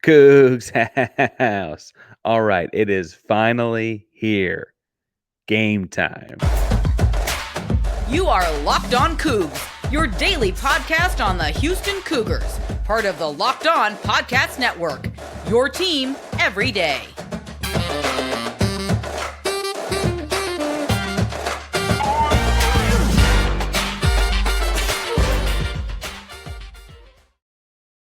Coogs House. All right, it is finally here. Game time. You are Locked On Cougs, your daily podcast on the Houston Cougars, part of the Locked On Podcast Network, your team every day.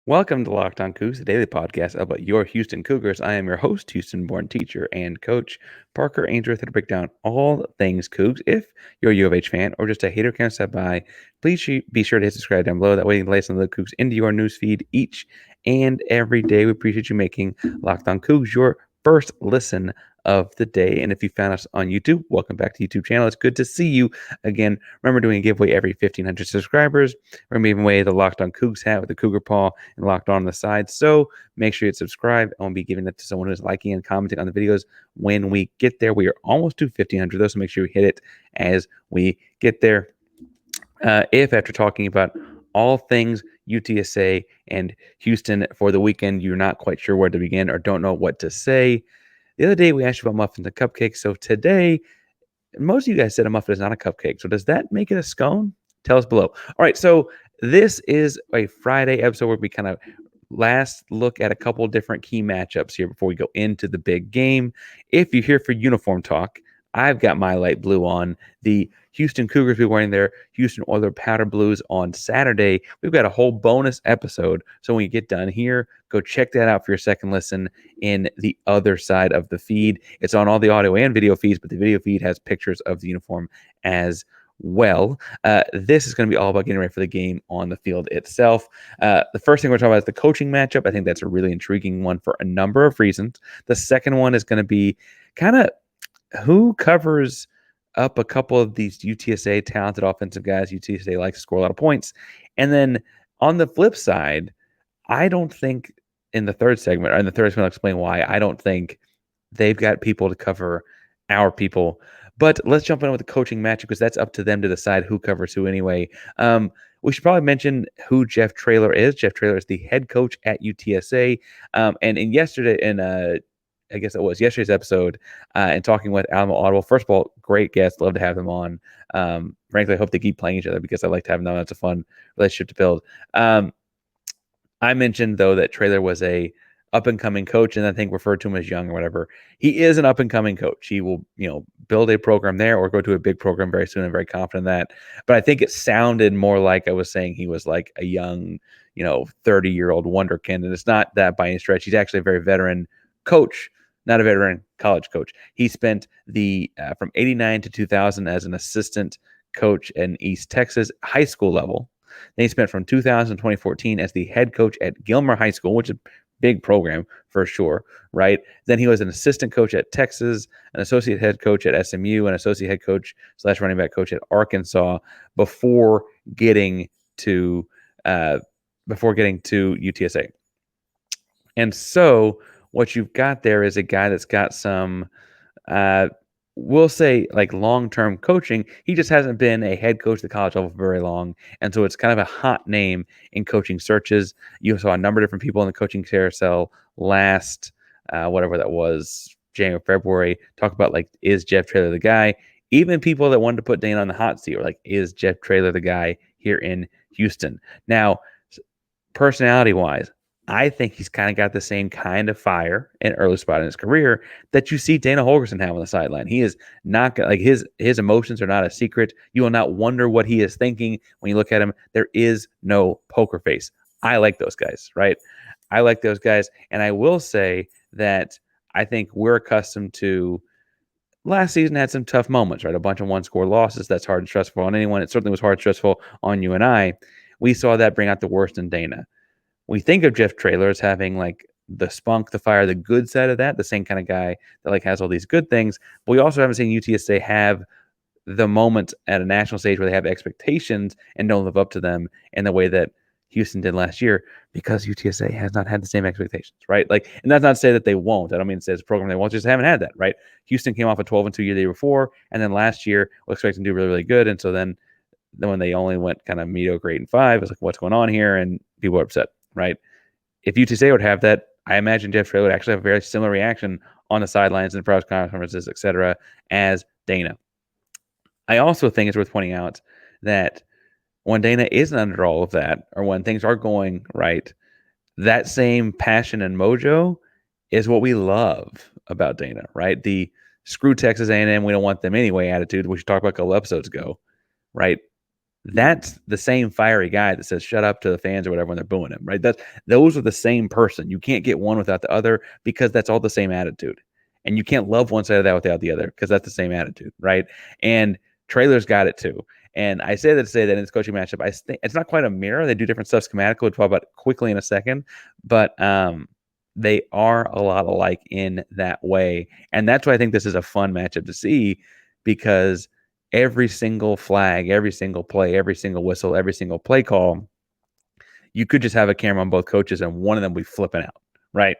Welcome to Locked On Cougs, the daily podcast about your Houston Cougars. I am your host, Houston-born teacher and coach, Parker Ainsworth, to break down all things Cougs. If you're a U of H fan or just a hater can't stop by, please be sure to hit subscribe down below. That way you can lay some of the Cougs into your newsfeed each and every day. We appreciate you making Locked On Cougs your first listen of the day. And if you found us on YouTube, welcome back to the YouTube channel. It's good to see you again. Remember, doing a giveaway every 1,500 subscribers. We're giving away the Locked On Cougs hat with the Cougar paw and Locked On the side. So make sure you subscribe. I will be giving that to someone who's liking and commenting on the videos when we get there. We are almost to 1,500 though, so make sure we hit it as we get there. If after talking about all things UTSA and Houston for the weekend, you're not quite sure where to begin or don't know what to say. The other day we asked you about muffins and cupcakes. So today, most of you guys said a muffin is not a cupcake. So does that make it a scone? Tell us below. All right. So this is a Friday episode where we kind of last look at a couple different key matchups here before we go into the big game. If you're here for uniform talk, I've got my light blue on. The Houston Cougars will be wearing their Houston Oilers powder blues on Saturday. We've got a whole bonus episode. So when you get done here, go check that out for your second listen in the other side of the feed. It's on all the audio and video feeds, but the video feed has pictures of the uniform as well. This is going to be all about getting ready for the game on the field itself. The first thing we're talking about is the coaching matchup. I think that's a really intriguing one for a number of reasons. The second one is going to be kind of who covers up a couple of these UTSA talented offensive guys. UTSA likes to score a lot of points. And then on the flip side, I don't think in the third segment, I'll explain why I don't think they've got people to cover our people. But let's jump in with the coaching matchup because that's up to them to decide who covers who anyway. We should probably mention who Jeff Traylor is. Jeff Traylor is the head coach at UTSA. And I guess it was yesterday's episode, and talking with Alamo Audible. First of all, great guests. Love to have them on. Frankly, I hope they keep playing each other because I like to have them. That's a fun relationship to build. I mentioned, though, that Traylor was a up-and-coming coach, and I think referred to him as young or whatever. He is an up-and-coming coach. He will, build a program there or go to a big program very soon. I'm very confident in that. But I think it sounded more like I was saying he was like a young, 30-year-old wonderkind, and it's not that by any stretch. He's actually a very veteran coach, not a veteran college coach. He spent from 89 to 2000 as an assistant coach in East Texas high school level. Then he spent from 2000 to 2014 as the head coach at Gilmer High School, which is a big program for sure, right? Then he was an assistant coach at Texas, an associate head coach at SMU, an associate head coach / running back coach at Arkansas before getting to UTSA. And so what you've got there is a guy that's got some, we'll say, like long-term coaching. He just hasn't been a head coach at the college level for very long. And so it's kind of a hot name in coaching searches. You saw a number of different people in the coaching carousel last, whatever that was, January, February, talk about like, is Jeff Traylor the guy? Even people that wanted to put Dana on the hot seat were like, is Jeff Traylor the guy here in Houston? Now, personality-wise, I think he's kind of got the same kind of fire and early spot in his career that you see Dana Holgorsen have on the sideline. He is not like his emotions are not a secret. You will not wonder what he is thinking when you look at him. There is no poker face. I like those guys, right? I like those guys. And I will say that I think we're accustomed to last season had some tough moments, right? A bunch of one-score losses. That's hard and stressful on anyone. It certainly was hard and stressful on you and I. We saw that bring out the worst in Dana. We think of Jeff Traylor as having like the spunk, the fire, the good side of that, the same kind of guy that like has all these good things. But we also haven't seen UTSA have the moment at a national stage where they have expectations and don't live up to them in the way that Houston did last year, because UTSA has not had the same expectations, right? Like, and that's not to say that they won't. I don't mean to say it's a program they won't, just haven't had that, right? Houston came off a 12-2 year the year before, and then last year was expecting to do really, really good. And so then when they only went kind of mediocre 8-5, it's like, what's going on here? And people are upset. Right? If UTSA would have that, I imagine Jeff Traylor would actually have a very similar reaction on the sidelines and press conferences, etc., as Dana. I also think it's worth pointing out that when Dana isn't under all of that, or when things are going right, that same passion and mojo is what we love about Dana, right? The screw Texas A&M, we don't want them anyway attitude, which we talked about a couple episodes ago, right? That's the same fiery guy that says shut up to the fans or whatever when they're booing him, right? Those are the same person. You can't get one without the other because that's all the same attitude. And you can't love one side of that without the other because that's the same attitude, right? And Traylor's got it too. And I say that to say that in this coaching matchup, I think it's not quite a mirror. They do different stuff schematically. We'll talk about quickly in a second, but they are a lot alike in that way. And that's why I think this is a fun matchup to see, because every single flag, every single play, every single whistle, every single play call, you could just have a camera on both coaches and one of them will be flipping out, right?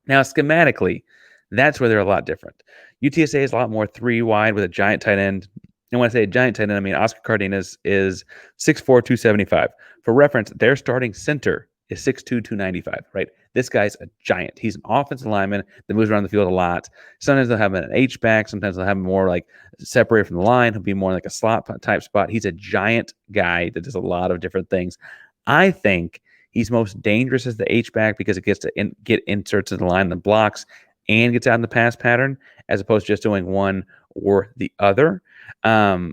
Now, schematically, that's where they're a lot different. UTSA is a lot more three wide with a giant tight end. And when I say giant tight end, I mean Oscar Cardenas is 6'4", 275. For reference, their starting center is 6'2", 295, right? This guy's a giant. He's an offensive lineman that moves around the field a lot. Sometimes they'll have him an H-back. Sometimes they'll have him more like separated from the line. He'll be more like a slot type spot. He's a giant guy that does a lot of different things. I think he's most dangerous as the H-back because it gets to get inserts in the line, the blocks, and gets out in the pass pattern, as opposed to just doing one or the other. That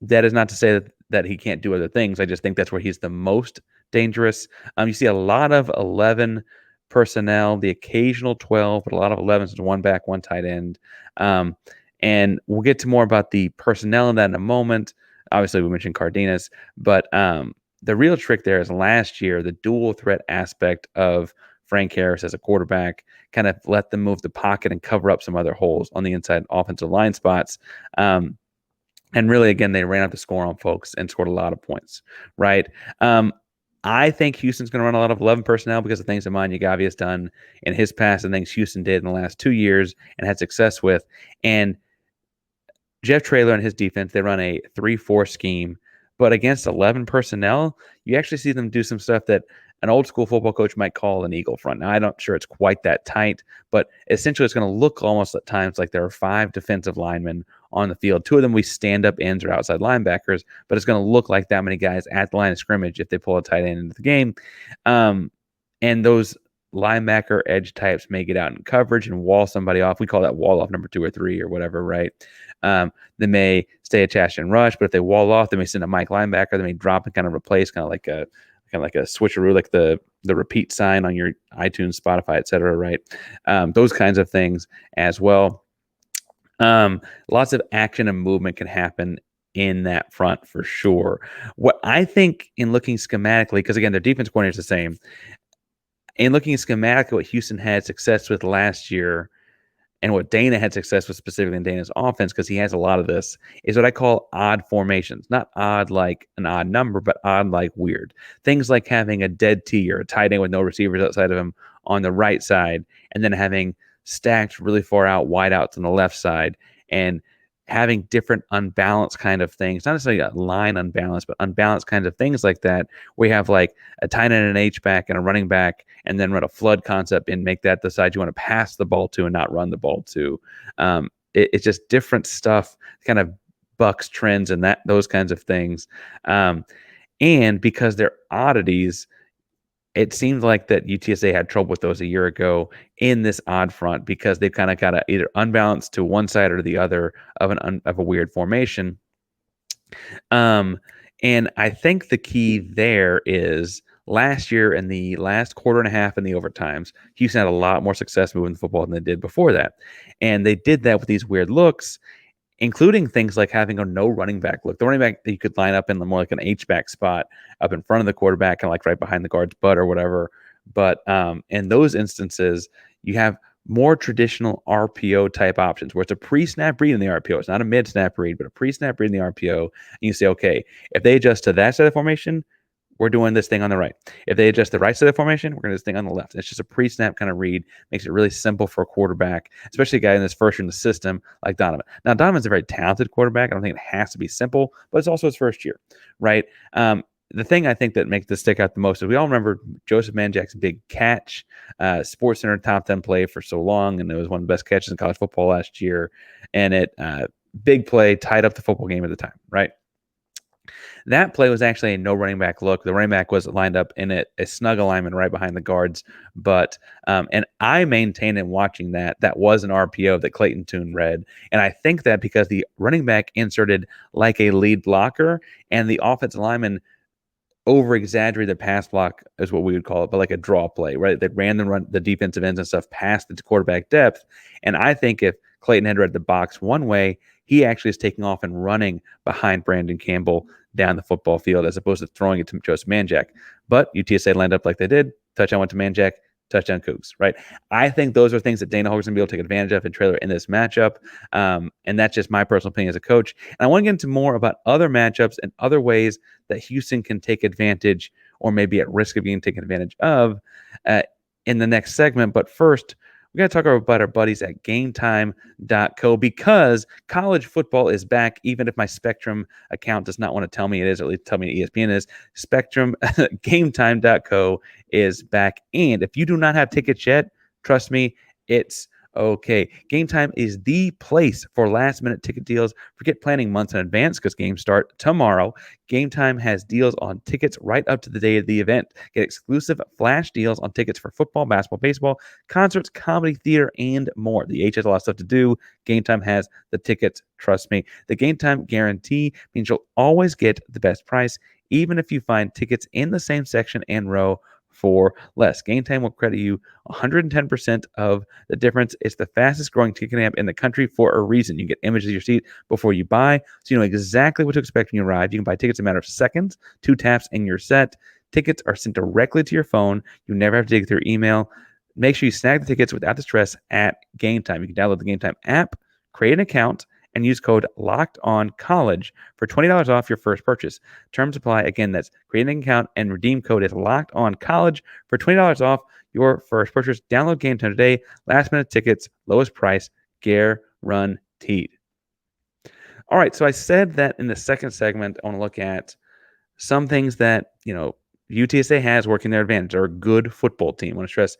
is not to say that he can't do other things. I just think that's where he's the most dangerous. You see a lot of 11 personnel, the occasional 12, but a lot of 11s, one back, one tight end. And we'll get to more about the personnel in that in a moment. Obviously, we mentioned Cardenas, but the real trick there is last year, the dual threat aspect of Frank Harris as a quarterback kind of let them move the pocket and cover up some other holes on the inside offensive line spots. And really, again, they ran up the score on folks and scored a lot of points, right? I think Houston's going to run a lot of 11 personnel because of things that Manya has done in his past and things Houston did in the last 2 years and had success with. And Jeff Traylor and his defense, they run a 3-4 scheme. But against 11 personnel, you actually see them do some stuff that an old school football coach might call an eagle front. Now, I'm not sure it's quite that tight, but essentially it's going to look almost at times like there are 5 defensive linemen on the field. 2 of them we stand-up ends or outside linebackers, but it's going to look like that many guys at the line of scrimmage if they pull a tight end into the game. And those linebacker edge types may get out in coverage and wall somebody off. We call that wall off number 2 or 3 or whatever, right? They may stay attached and rush, but if they wall off, they may send a Mike linebacker. They may drop and kind of replace, kind of like a switcheroo, like the repeat sign on your iTunes, Spotify, etc. Right? Those kinds of things as well. Lots of action and movement can happen in that front for sure. What I think in looking schematically, because again, their defense coordinator is the same. In looking schematically, what Houston had success with last year and what Dana had success with specifically in Dana's offense, because he has a lot of this, is what I call odd formations. Not odd like an odd number, but odd like weird. Things like having a dead T or a tight end with no receivers outside of him on the right side, and then having stacked really far out wide outs on the left side, and having different unbalanced kind of things, not necessarily a line unbalanced, but unbalanced kinds of things like that, where you have like a tight end and an H-back and a running back, and then run a flood concept and make that the side you want to pass the ball to and not run the ball to. It's just different stuff, kind of bucks trends and those kinds of things. And because they're oddities, it seems like that UTSA had trouble with those a year ago in this odd front because they've kind of got to either unbalance to one side or the other of a weird formation. And I think the key there is last year in the last quarter and a half in the overtimes, Houston had a lot more success moving the football than they did before that. And they did that with these weird looks, including things like having a no running back look. The running back that you could line up in more like an H-back spot up in front of the quarterback, kind of like right behind the guard's butt or whatever. But in those instances, you have more traditional RPO type options where it's a pre-snap read in the RPO. It's not a mid-snap read, but a pre-snap read in the RPO. And you say, okay, if they adjust to that side of the formation, we're doing this thing on the right. If they adjust the right side of the formation, we're going to do this thing on the left. It's just a pre-snap kind of read. Makes it really simple for a quarterback, especially a guy in this first year in the system like Donovan. Now, Donovan's a very talented quarterback. I don't think it has to be simple, but it's also his first year, right? the thing I think that makes this stick out the most is we all remember Joseph Manjak's big catch, Sports Center top 10 play for so long, and it was one of the best catches in college football last year. And it big play tied up the football game at the time, right? That play was actually a no running back look. The running back was lined up in a snug alignment right behind the guards. But and I maintain in watching that was an RPO that Clayton Tune read. And I think that because the running back inserted like a lead blocker and the offensive lineman over exaggerated pass block is what we would call it, but like a draw play, right? That ran the defensive ends and stuff past the quarterback depth. And I think if Clayton had read the box one way, he actually is taking off and running behind Brandon Campbell down the football field as opposed to throwing it to Joseph Manjak. But UTSA lined up like they did. Touchdown went to Manjak. Touchdown Coogs, right? I think those are things that Dana Holgorsen will be able to take advantage of in Traylor in this matchup. And that's just my personal opinion as a coach. And I want to get into more about other matchups and other ways that Houston can take advantage or maybe at risk of being taken advantage of in the next segment. But first, we got to talk about our buddies at GameTime.co because college football is back, even if my Spectrum account does not want to tell me it is, or at least tell me ESPN is. Spectrum, GameTime.co is back. And if you do not have tickets yet, trust me, it's okay. Game Time is the place for last-minute ticket deals. Forget planning months in advance because games start tomorrow. Game Time has deals on tickets right up to the day of the event. Get exclusive flash deals on tickets for football, basketball, baseball, concerts, comedy, theater, and more. The H has a lot of stuff to do. Game Time has the tickets. Trust me. The Game Time guarantee means you'll always get the best price, even if you find tickets in the same section and row for less. Game Time will credit you 110% of the difference. It's the fastest growing ticket app in the country for a reason. You get images of your seat before you buy, so you know exactly what to expect when you arrive. You can buy tickets in a matter of seconds, 2 taps, and you're set. Tickets are sent directly to your phone. You never have to dig through email. Make sure you snag the tickets without the stress at Game Time. You can download the Game Time app, create an account, and use code LOCKEDONCollege for $20 off your first purchase. Terms apply. Again, that's create an account and redeem code is LOCKEDONCollege for $20 off your first purchase. Download Game Time today. Last minute tickets, lowest price, guaranteed. All right, so I said that in the second segment, I want to look at some things that, UTSA has working their advantage. They're a good football team. I want to stress,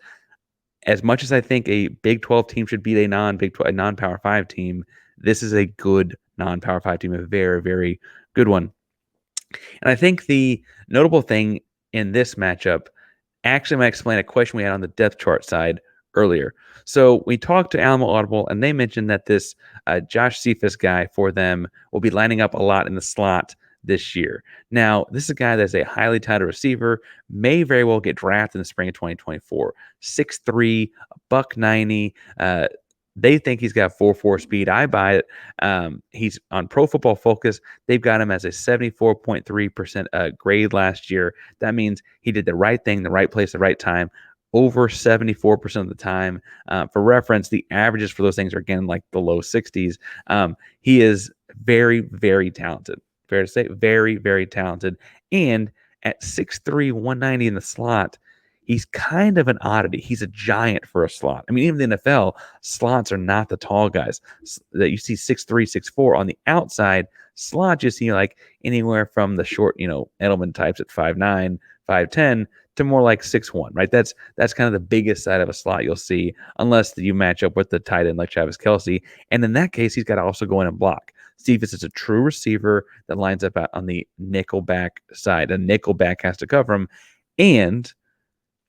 as much as I think a Big 12 team should beat a non-Power 5 team, this is a good non-Power 5 team, a very, very good one. And I think the notable thing in this matchup actually might explain a question we had on the depth chart side earlier. So we talked to Alamo Audible, and they mentioned that this Josh Cephas guy for them will be lining up a lot in the slot this year. Now, this is a guy that's a highly touted receiver, may very well get drafted in the spring of 2024. 6'3", $190. They think he's got 4.4 speed. I buy it. He's on Pro Football Focus. They've got him as a 74.3% grade last year. That means he did the right thing, the right place, the right time, over 74% of the time. For reference, the averages for those things are, again, like the low 60s. He is very, very talented. Fair to say, very, very talented. And at 6'3", 190 in the slot, he's kind of an oddity. He's a giant for a slot. I mean, even in the NFL, slots are not the tall guys that you see 6'3", 6'4". On the outside, slot you see like anywhere from the short, Edelman types at 5'9", 5'10", to more like 6'1", right? That's kind of the biggest side of a slot you'll see, unless you match up with the tight end like Travis Kelce. And in that case, he's got to also go in and block. Cephas is a true receiver that lines up out on the nickelback side. A nickelback has to cover him. And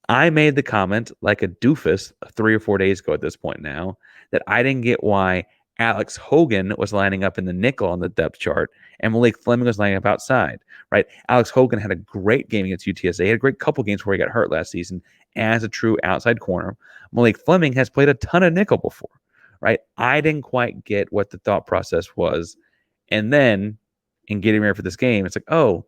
I made the comment, like a doofus 3 or 4 days ago at this point now, that I didn't get why Alex Hogan was lining up in the nickel on the depth chart and Malik Fleming was lining up outside, right? Alex Hogan had a great game against UTSA. He had a great couple games where he got hurt last season as a true outside corner. Malik Fleming has played a ton of nickel before, right? I didn't quite get what the thought process was. And then in getting ready for this game, it's like, oh,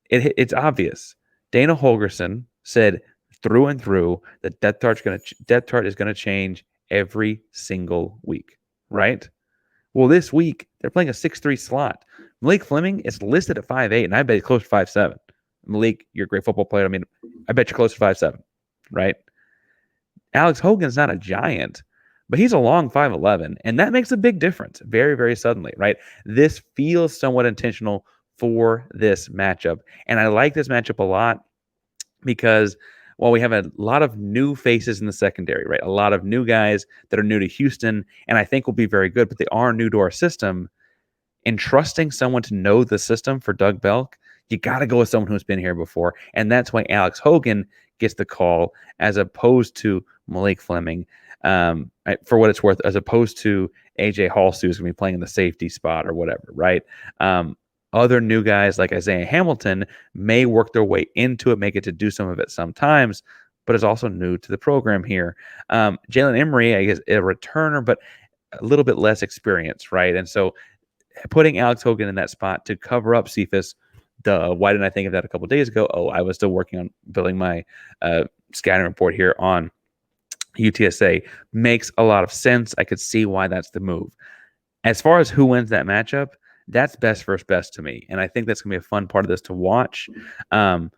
it's obvious. Dana Holgorsen said through and through that depth chart is going to change every single week, right? Well, this week they're playing a 6'3" slot. Malik Fleming is listed at 5'8", and I bet he's close to 5'7". Malik, you're a great football player. I mean, I bet you're close to 5'7", right? Alex Hogan's not a giant, but he's a long 5'11", and that makes a big difference very, very suddenly, right? This feels somewhat intentional for this matchup. And I like this matchup a lot because while we have a lot of new faces in the secondary, right? A lot of new guys that are new to Houston, and I think will be very good, but they are new to our system. And trusting someone to know the system for Doug Belk, you got to go with someone who's been here before. And that's why Alex Hogan gets the call as opposed to Malik Fleming, for what it's worth, as opposed to AJ Halsu, who's going to be playing in the safety spot or whatever, right? Other new guys like Isaiah Hamilton may work their way into it, may get to do some of it sometimes, but is also new to the program here. Jalen Emery, I guess, a returner, but a little bit less experience, right? And so putting Alex Hogan in that spot to cover up Cephas, why didn't I think of that a couple of days ago? Oh, I was still working on building my scouting report here on UTSA. Makes a lot of sense. I could see why that's the move. As far as who wins that matchup, that's best versus best to me. And I think that's going to be a fun part of this to watch. The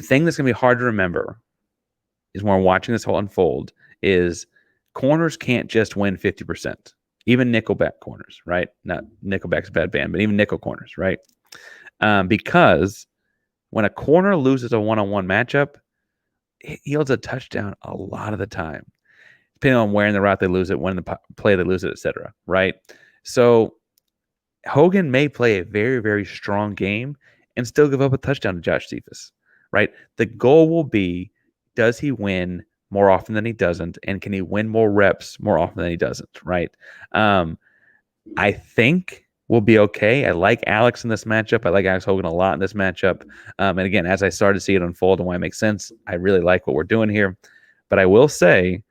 thing that's going to be hard to remember is when we're watching this whole unfold is corners can't just win 50%. Even nickelback corners, right? Not Nickelback's a bad band, but even nickel corners, right? Because when a corner loses a one-on-one matchup, it yields a touchdown a lot of the time, depending on where in the route they lose it, when the play they lose it, etc. Right? So Hogan may play a very, very strong game and still give up a touchdown to Josh Cephas, right? The goal will be, does he win more often than he doesn't, and can he win more reps more often than he doesn't, right? I think we'll be okay. I like Alex in this matchup. I like Alex Hogan a lot in this matchup. And again, as I started to see it unfold and why it makes sense, I really like what we're doing here. But I will say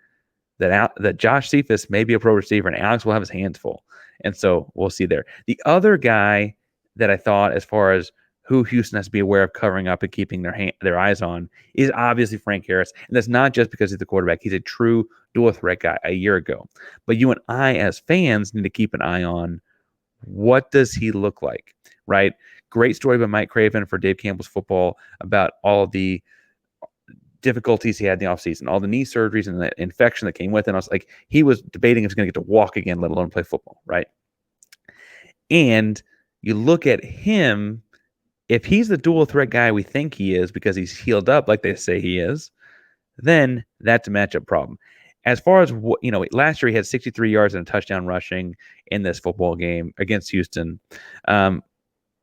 that Josh Cephas may be a pro receiver and Alex will have his hands full. And so we'll see there. The other guy that I thought, as far as who Houston has to be aware of covering up and keeping their eyes on, is obviously Frank Harris. And that's not just because he's the quarterback. He's a true dual threat guy a year ago. But you and I, as fans, need to keep an eye on, what does he look like, right? Great story by Mike Craven for Dave Campbell's Football about all the difficulties he had in the offseason, all the knee surgeries and the infection that came with it. And I was like, he was debating if he's going to get to walk again, let alone play football, right? And you look at him, if he's the dual threat guy we think he is because he's healed up like they say he is, then that's a matchup problem. As far as last year he had 63 yards and a touchdown rushing in this football game against Houston.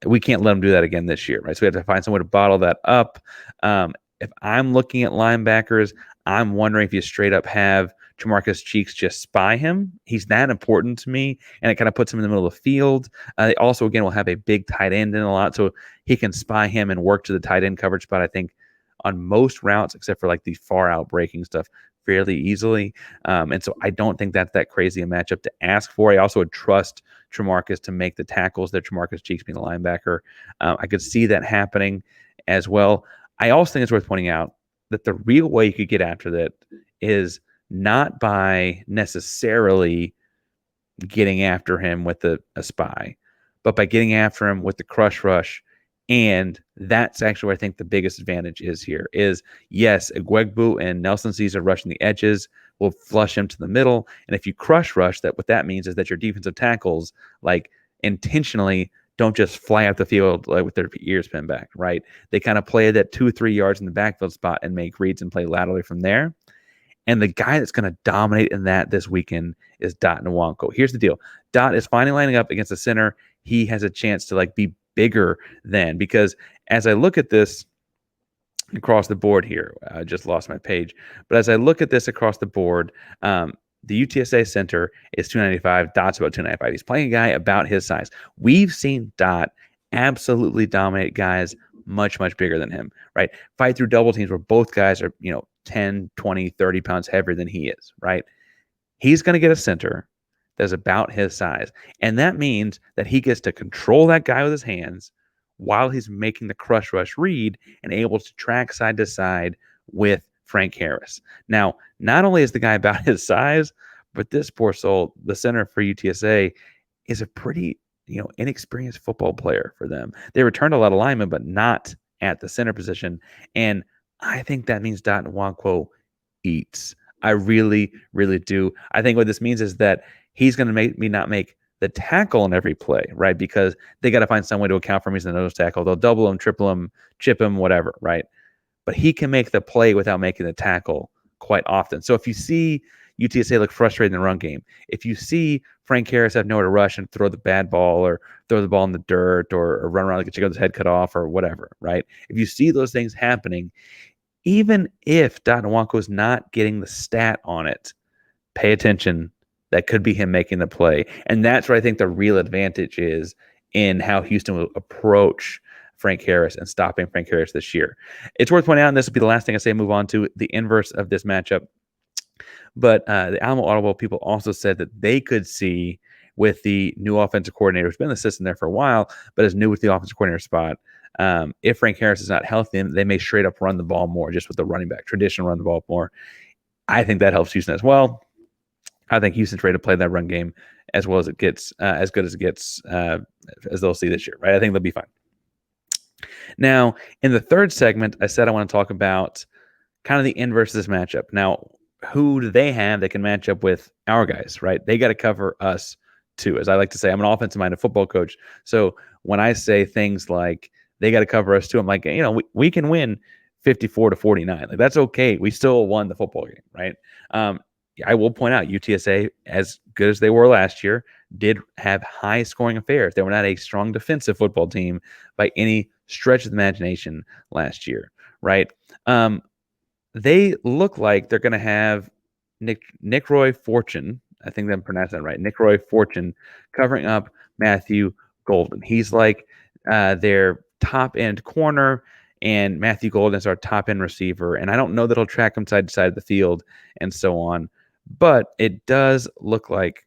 We can't let him do that again this year, right? So we have to find some way to bottle that up. If I'm looking at linebackers, I'm wondering if you straight up have Trimarcus Cheeks just spy him. He's that important to me, and it kind of puts him in the middle of the field. They also, again, will have a big tight end in a lot, so he can spy him and work to the tight end coverage spot, I think, on most routes, except for like the far out breaking stuff, fairly easily. And so I don't think that's that crazy a matchup to ask for. I also would trust Trimarcus to make the tackles there, Trimarcus Cheeks being a linebacker. I could see that happening as well. I also think it's worth pointing out that the real way you could get after that is not by necessarily getting after him with a spy, but by getting after him with the crush rush. And that's actually where I think the biggest advantage is here is, yes, Egwegbu and Nelson Caesar rushing the edges will flush him to the middle. And if you crush rush, what that means is that your defensive tackles, like, intentionally don't just fly out the field like with their ears pinned back, right? They kind of play that 2-3 yards in the backfield spot and make reads and play laterally from there. And the guy that's going to dominate in that this weekend is Dot Nwankwo. Here's the deal. Dot is finally lining up against the center. He has a chance to be bigger than, because as I look at this across the board here, I just lost my page, but as I look at this across the board, the UTSA center is 295. Dot's about 295. He's playing a guy about his size. We've seen Dot absolutely dominate guys much, much bigger than him, right? Fight through double teams where both guys are, 10, 20, 30 pounds heavier than he is, right? He's going to get a center that's about his size. And that means that he gets to control that guy with his hands while he's making the crush rush read and able to track side to side with Frank Harris. Now, not only is the guy about his size, but this poor soul, the center for UTSA, is a pretty, inexperienced football player for them. They returned a lot of linemen, but not at the center position. And I think that means Dot Nwankwo eats. I really, really do. I think what this means is that he's going to make me not make the tackle in every play, right? Because they got to find some way to account for him as a nose tackle. They'll double him, triple him, chip him, whatever, right? But he can make the play without making the tackle quite often. So if you see UTSA look frustrated in the run game, if you see Frank Harris have nowhere to rush and throw the bad ball or throw the ball in the dirt or run around like his head cut off or whatever, right? If you see those things happening, even if Nwanko is not getting the stat on it, pay attention. That could be him making the play. And that's where I think the real advantage is in how Houston will approach Frank Harris and stopping Frank Harris this year. It's worth pointing out, and this will be the last thing I say, move on to the inverse of this matchup. But the Alamo Audible people also said that they could see with the new offensive coordinator, who's been in the system there for a while, but is new with the offensive coordinator spot. If Frank Harris is not healthy, they may straight up run the ball more, just with the running back, traditional run the ball more. I think that helps Houston as well. I think Houston's ready to play that run game as well as it gets, as good as it gets, as they'll see this year, right? I think they'll be fine. Now, in the third segment, I said I want to talk about kind of the inverse of this matchup. Now, who do they have that can match up with our guys, right? They got to cover us too. As I like to say, I'm an offensive-minded football coach. So when I say things like they got to cover us too, I'm like, we can win 54-49. Like, that's okay. We still won the football game, right? I will point out UTSA, as good as they were last year, did have high scoring affairs. They were not a strong defensive football team by any stretch of the imagination last year, right? They look like they're going to have Nick Roy Fortune. I think I'm pronouncing that right. Nick Roy Fortune covering up Matthew Golden. He's like their top end corner, and Matthew Golden is our top end receiver. And I don't know that he'll track him side to side of the field and so on. But it does look like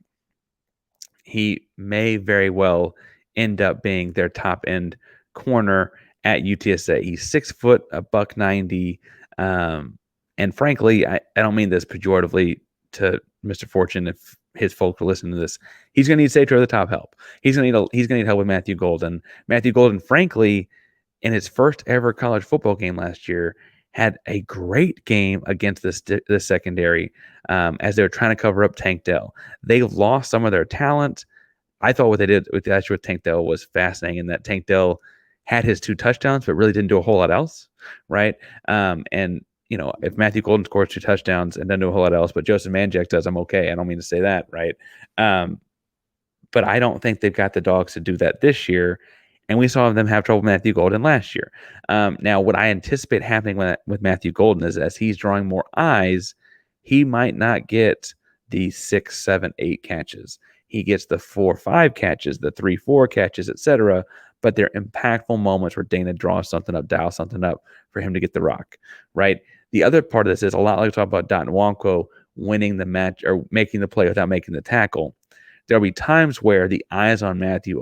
he may very well end up being their top end corner at UTSA. He's 6 foot, $190. And frankly, I don't mean this pejoratively to Mr. Fortune if his folks are listening to this. He's going to need safety or the top help. He's going to need help with Matthew Golden. Matthew Golden, frankly, in his first ever college football game last year, had a great game against this secondary as they were trying to cover up Tank Dell. They lost some of their talent. I thought what they did with last year with Tank Dell was fascinating in that Tank Dell had his 2 touchdowns, but really didn't do a whole lot else, right? And if Matthew Golden scores 2 touchdowns and doesn't do a whole lot else, but Joseph Manjack does, I'm okay. I don't mean to say that, right? But I don't think they've got the dogs to do that this year. And we saw them have trouble with Matthew Golden last year. Now, what I anticipate happening with Matthew Golden is as he's drawing more eyes, he might not get the 6, 7, 8 catches. He gets the 4, 5 catches, the 3, 4 catches, etc. But they're impactful moments where Dana draws something up, dials something up for him to get the rock, right? The other part of this is a lot like we talk about Nwanko winning the match or making the play without making the tackle. There'll be times where the eyes on Matthew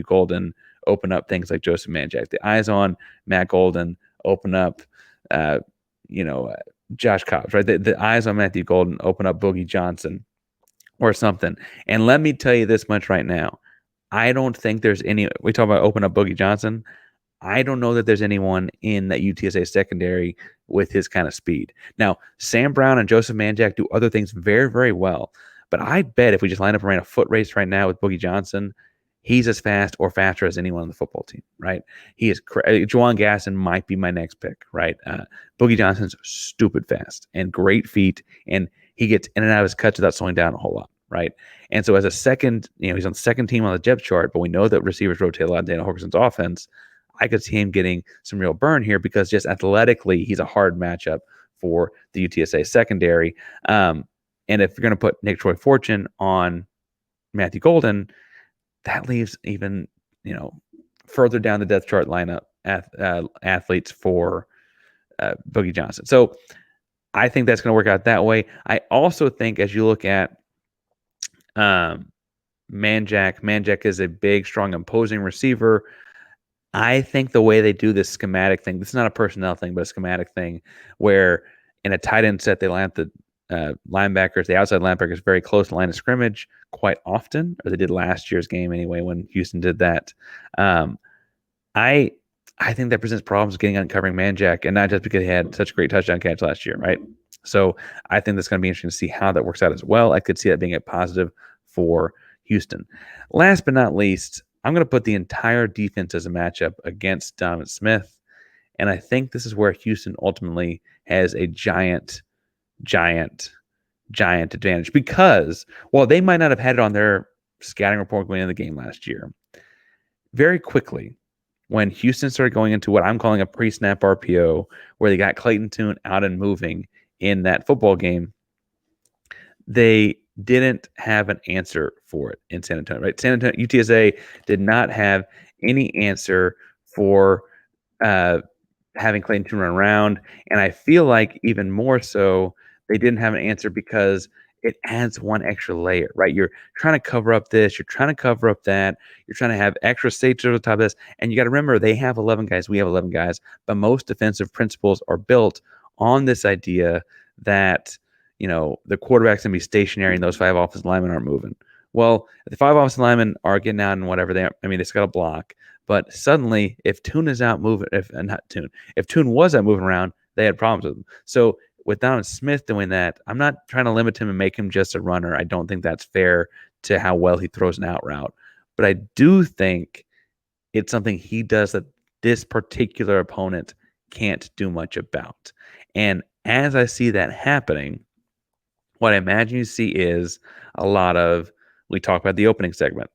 Golden open up things like Joseph Manjack. The eyes on Matt Golden open up, Josh Cobbs, right? The eyes on Matthew Golden open up Boogie Johnson or something. And let me tell you this much right now. I don't think there's any, we talk about open up Boogie Johnson. I don't know that there's anyone in that UTSA secondary with his kind of speed. Now, Sam Brown and Joseph Manjack do other things very, very well. But I bet if we just line up and ran a foot race right now with Boogie Johnson, he's as fast or faster as anyone on the football team, right? He is Juwan Gasson might be my next pick, right? Boogie Johnson's stupid fast and great feet, and he gets in and out of his cuts without slowing down a whole lot, right? And so as a second, he's on the second team on the depth chart, but we know that receivers rotate a lot in Dana Holgorsen's offense. I could see him getting some real burn here because just athletically, he's a hard matchup for the UTSA secondary. And if you're going to put Nick Troy Fortune on Matthew Golden, that leaves even, further down the depth chart lineup athletes for Boogie Johnson. So I think that's going to work out that way. I also think as you look at Manjack is a big, strong, imposing receiver. I think the way they do this schematic thing, this is not a personnel thing, but a schematic thing where in a tight end set, they line up the linebackers, the outside linebackers, very close to the line of scrimmage quite often, or they did last year's game anyway when Houston did that. I think that presents problems getting uncovering Manjack, and not just because he had such a great touchdown catch last year, right? So I think that's going to be interesting to see how that works out as well. I could see that being a positive for Houston. Last but not least, I'm going to put the entire defense as a matchup against Donovan Smith. And I think this is where Houston ultimately has a giant advantage because while they might not have had it on their scouting report going into the game last year, very quickly, when Houston started going into what I'm calling a pre-snap RPO, where they got Clayton Tune out and moving in that football game, they didn't have an answer for it in San Antonio, right? San Antonio, UTSA did not have any answer for having Clayton Tune run around. And I feel like even more so, they didn't have an answer because it adds one extra layer, right? You're trying to cover up this, you're trying to cover up that, you're trying to have extra safety over the top of this. And you got to remember, they have 11 guys, we have 11 guys, but most defensive principles are built on this idea that, the quarterback's going to be stationary and those 5 offensive linemen aren't moving. Well, the 5 offensive linemen are getting out and whatever it's got a block. But suddenly, if Tune is out moving, if Tune was out moving around, they had problems with him. So with Donovan Smith doing that, I'm not trying to limit him and make him just a runner. I don't think that's fair to how well he throws an out route. But I do think it's something he does that this particular opponent can't do much about. And as I see that happening, what I imagine you see is a lot of, we talk about the opening segment,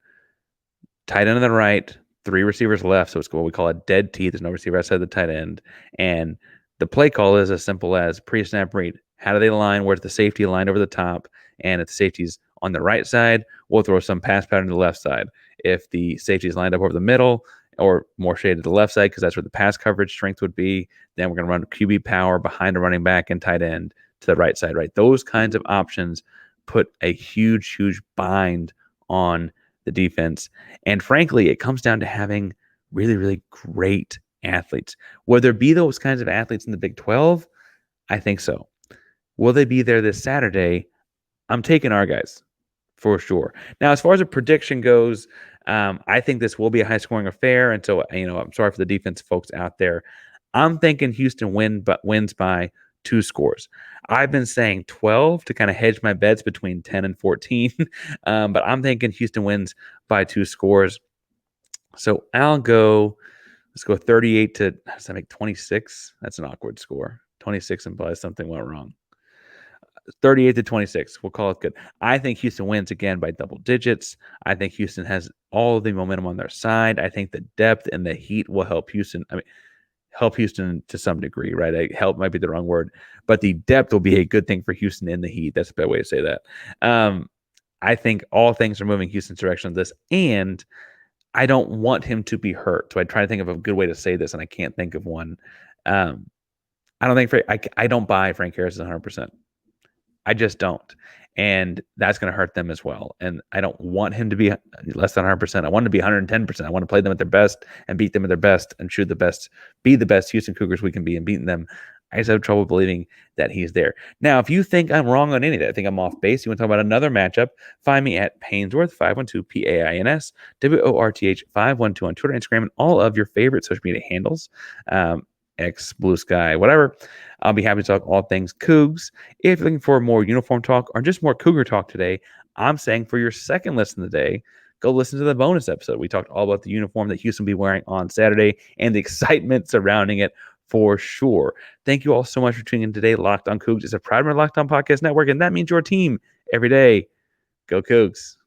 tight end on the right, 3 receivers left, so it's what we call a dead T. There's no receiver outside the tight end. And the play call is as simple as pre-snap read. How do they line? Where's the safety lined over the top? And if the safety's on the right side, we'll throw some pass pattern to the left side. If the safety is lined up over the middle or more shaded to the left side because that's where the pass coverage strength would be, then we're going to run QB power behind the running back and tight end to the right side, right? Those kinds of options put a huge bind on the defense. And frankly, it comes down to having really, really great athletes. Will there be those kinds of athletes in the Big 12? I think so. Will they be there this Saturday? I'm taking our guys for sure. Now, as far as a prediction goes, I think this will be a high-scoring affair. And so, I'm sorry for the defense folks out there. I'm thinking Houston wins by 2 scores. I've been saying 12 to kind of hedge my bets between 10 and 14, but I'm thinking Houston wins by 2 scores. So let's go 38 to, does that make 26? That's an awkward score. 26 implies something went wrong. 38 to 26. We'll call it good. I think Houston wins again by double digits. I think Houston has all of the momentum on their side. I think the depth and the heat will help Houston. Help Houston to some degree, right? Help might be the wrong word, but the depth will be a good thing for Houston in the heat. That's a better way to say that. I think all things are moving Houston's direction on this, and I don't want him to be hurt. So I try to think of a good way to say this, and I can't think of one. I don't think I don't buy Frank Harris 100%. I just don't. And that's going to hurt them as well. And I don't want him to be less than 100%. I want him to be 110%. I want to play them at their best and beat them at their best and shoot the best, be the best Houston Cougars we can be and beating them. I just have trouble believing that he's there. Now, if you think I'm wrong on any of that, I think I'm off base, you want to talk about another matchup, find me at Painsworth, 512 P-A-I-N-S, W-O-R-T-H 512 on Twitter, Instagram, and all of your favorite social media handles. X, Blue Sky, whatever. I'll be happy to talk all things Cougs. If you're looking for more uniform talk or just more Cougar talk today, I'm saying for your second listen of the day, go listen to the bonus episode. We talked all about the uniform that Houston will be wearing on Saturday and the excitement surrounding it for sure. Thank you all so much for tuning in today. Locked on Cougs is a proud member of Locked On Podcast Network, and that means your team every day. Go Cougs.